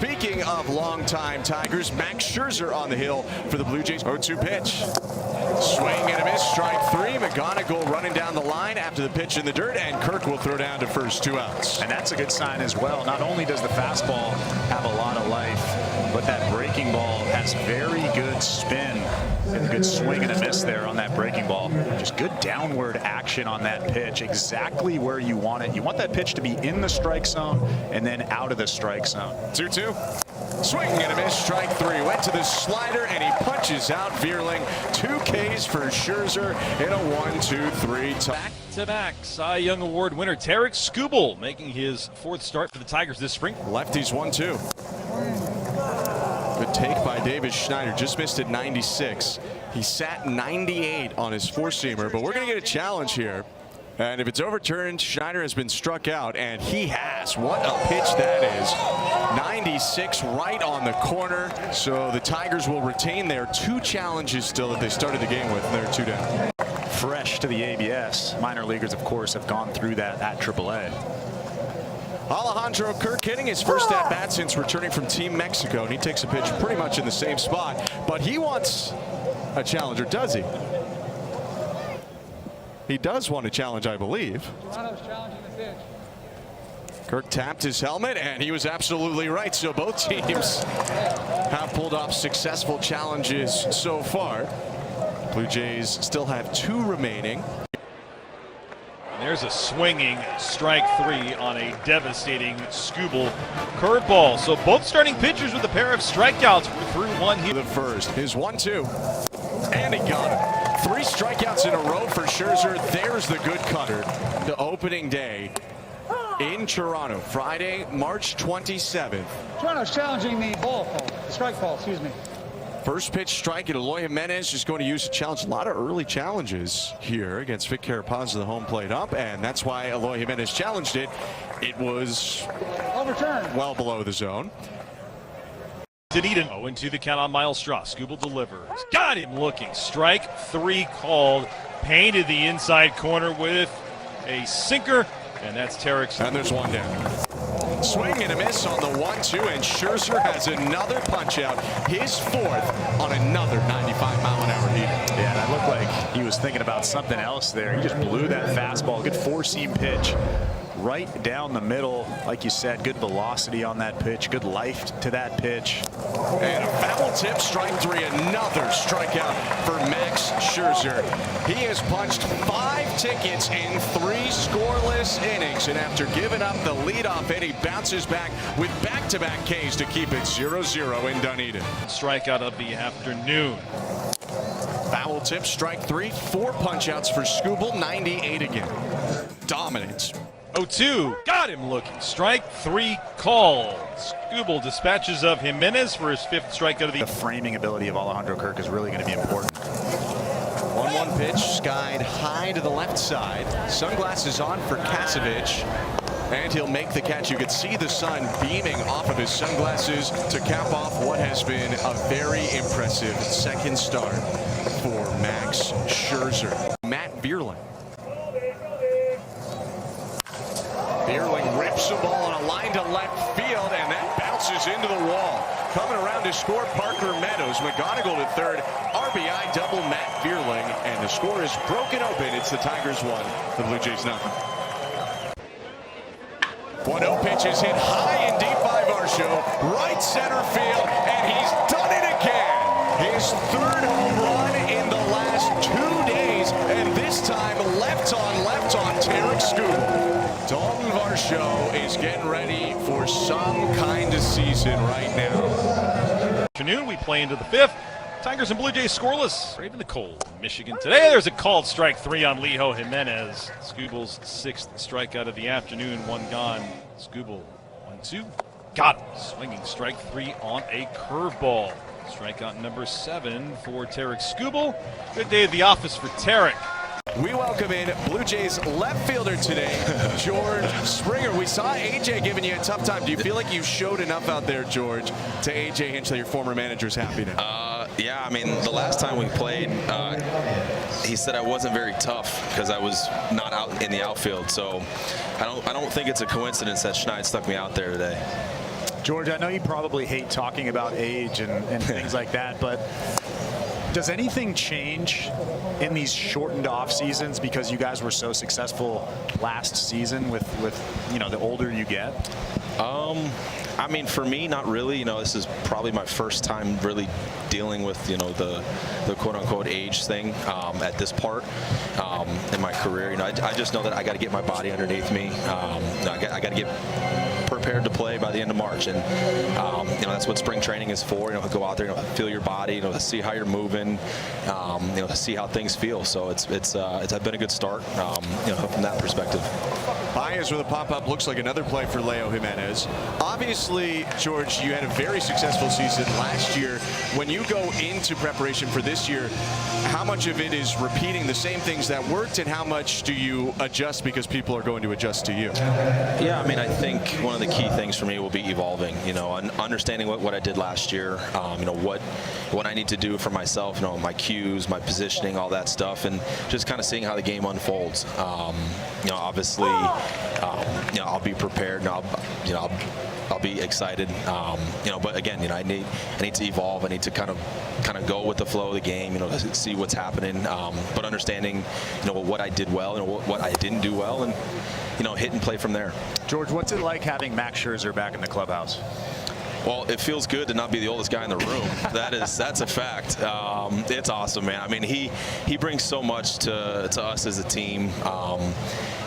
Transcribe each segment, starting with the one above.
Speaking of longtime Tigers, Max Scherzer on the hill for the Blue Jays. 0-2 pitch. Swing and a miss, strike three. McGonigal running down the line after the pitch in the dirt, and Kirk will throw down to first, 2 outs. And that's a good sign as well. Not only does the fastball have a lot of life, but that breaking ball has very good spin. And a good swing and a miss there on that breaking ball. Just good downward action on that pitch, exactly where you want it. You want that pitch to be in the strike zone and then out of the strike zone. 2-2. Swing and a miss, strike three. Went to the slider and he punches out Vierling. 2 Ks for Scherzer in a 1-2-3 tie. Back-to-back Cy Young Award winner Tarik Skubal making his 4th start for the Tigers this spring. Lefties 1-2. Good take by Davis Schneider. Just missed at 96. He sat 98 on his 4-seamer, but we're going to get a challenge here. And if it's overturned, Schneider has been struck out, and he has. What a pitch that is. 96 right on the corner. So the Tigers will retain their 2 challenges still that they started the game with, and they're 2 down. Fresh to the ABS. Minor leaguers, of course, have gone through that at AAA. Alejandro Kirk hitting his first at-bat since returning from Team Mexico, and he takes a pitch pretty much in the same spot. But he wants a challenger, does he? He does want a challenge, I believe. Toronto's challenging the pitch. Kirk tapped his helmet, and he was absolutely right. So both teams have pulled off successful challenges so far. Blue Jays still have 2 remaining. And there's a swinging strike 3 on a devastating Skubal curveball. So both starting pitchers with a pair of strikeouts. We're through 1 here. The first, his 1-2, and he got him. 3 strikeouts in a row for Scherzer. There's the good cutter. The opening day in Toronto, Friday, March 27th. Toronto's challenging the strike ball, excuse me. First pitch strike, and Eloy Jimenez is going to use a challenge. A lot of early challenges here against Vic Carapaz, the home plate up, and that's why Eloy Jimenez challenged it. It was overturned, well below the zone. Dunedin 0-2 the count on Miles Straw. Skubal delivers. Got him looking. Strike 3 called. Painted the inside corner with a sinker, and that's Tarik. And there's 1 down. Swing and a miss on the 1-2, and Scherzer has another punch out, his 4th on another 95-mile-an-hour heater. Yeah, that looked like he was thinking about something else there. He just blew that fastball. Good 4-seam pitch right down the middle. Like you said, good velocity on that pitch, good life to that pitch. And a foul tip, strike 3, another strikeout for Max Scherzer. He has punched 5 tickets in 3 scoreless innings, and after giving up the leadoff hit, he bounces back with back-to-back Ks to keep it 0-0 in Dunedin. Strikeout of the afternoon. Foul tip, strike 3, 4 punch-outs for Skubal, 98 again. Dominance. 0-2, got him looking. Strike 3 called. Skubal dispatches of Jimenez for his 5th strikeout of the framing ability of Alejandro Kirk is really going to be important. 1-1 pitch, skied high to the left side. Sunglasses on for Kasevich, and he'll make the catch. You could see the sun beaming off of his sunglasses to cap off what has been a very impressive 2nd start for Max Scherzer. Matt Vierling. Vierling rips the ball on a line to left field, and that bounces into the wall. Coming around to score, Parker Meadows. McGonigal to 3rd. RBI double Matt Vierling, and the score is broken open. It's the Tigers 1, the Blue Jays 0. 1-0 pitch is hit high and deep by Varsho. Right center field, and he's done it again. His 3rd home run in the last 2 days, and this time left on Tarik Skubal. Dalton Varsho is getting ready for some kind of season right now. Afternoon, we play into the 5th. Tigers and Blue Jays scoreless. Brave in the cold in Michigan today. There's a called strike 3 on Lijo Jimenez. Skubal's 6th strikeout of the afternoon, 1 gone. Skubal 1-2. Got him. Swinging strike 3 on a curveball. Strikeout number 7 for Tarik Skubal. Good day at the office for Tarik. We welcome in Blue Jays left fielder today, George Springer. We saw AJ giving you a tough time. Do you feel like you showed enough out there, George, to AJ Hinch that your former manager's happy now? Yeah, I mean, the last time we played, he said I wasn't very tough because I was not out in the outfield. So I don't think it's a coincidence that Schneid stuck me out there today. George, I know you probably hate talking about age and things like that, but does anything change in these shortened off seasons because you guys were so successful last season with you know, the older you get? I mean, for me, not really. You know, this is probably my first time really dealing with, you know, the quote-unquote age thing at this part in my career. You know, I just know that I got to get my body underneath me. I got to get prepared to play by the end of March, and you know, that's what spring training is for. You know, go out there, you know, feel your body, you know, see how you're moving, you know, see how things feel. So it's been a good start, you know, from that perspective. Baez with a pop-up looks like another play for Leo Jimenez. Obviously, George, you had a very successful season last year. When you go into preparation for this year, how much of it is repeating the same things that worked, and how much do you adjust because people are going to adjust to you? Yeah, I mean, I think one of the key things for me will be evolving, you know, and understanding what I did last year, you know, what I need to do for myself, you know, my cues, my positioning, all that stuff, and just kind of seeing how the game unfolds. You know, obviously, you know, I'll be prepared, and I'll be excited, you know, but again, you know, I need to evolve. I need to kind of go with the flow of the game, you know, see what's happening, but understanding, you know, what I did well and what I didn't do well, and, you know, hit and play from there. George, what's it like having Max Scherzer back in the clubhouse? Well, it feels good to not be the oldest guy in the room. That's a fact. It's awesome, man. I mean, he brings so much to us as a team.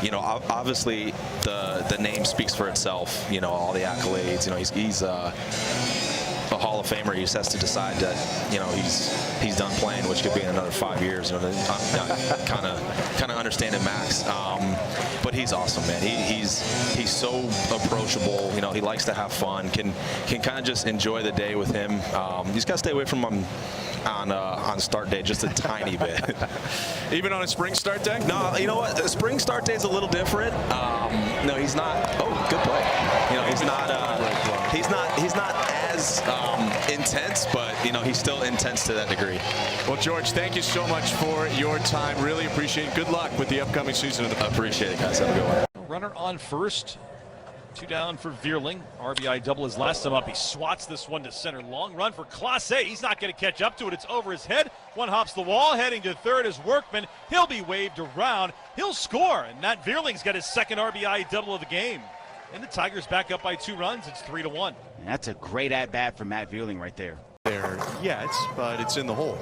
You know, obviously the name speaks for itself. You know, all the accolades. You know, he's a Hall of Famer. He just has to decide that, you know, he's done playing, which could be in another 5 years. You know, kind of understanding Max. But he's awesome, man. He's so approachable. You know, he likes to have fun. Can kind of just enjoy the day with him. You just got to stay away from him on start day just a tiny bit. Even on a spring start day? No, you know what? The spring start day is a little different. No, he's not. Oh, good play. You know, he's not as intense, but, you know, he's still intense to that degree. Well, George, thank you so much for your time. Really appreciate it. Good luck with the upcoming season of the I appreciate it, guys. Have a good one. Runner on first. 2 down for Vierling. RBI double his last time up. He swats this one to center. Long run for Clase. He's not going to catch up to it. It's over his head. One hops the wall. Heading to third is Workman. He'll be waved around. He'll score. And Matt Vierling's got his second RBI double of the game. And the Tigers back up by 2 runs. It's 3-1. And that's a great at-bat for Matt Vierling right there. There yet, but it's in the hole.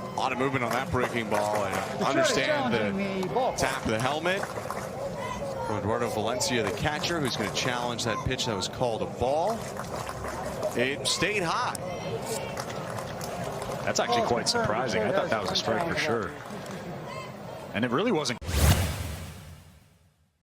A lot of movement on that breaking ball, and understand the tap of the helmet. Eduardo Valencia, the catcher, who's going to challenge that pitch that was called a ball. It stayed high. That's actually quite surprising. I thought that was a strike for sure. And it really wasn't.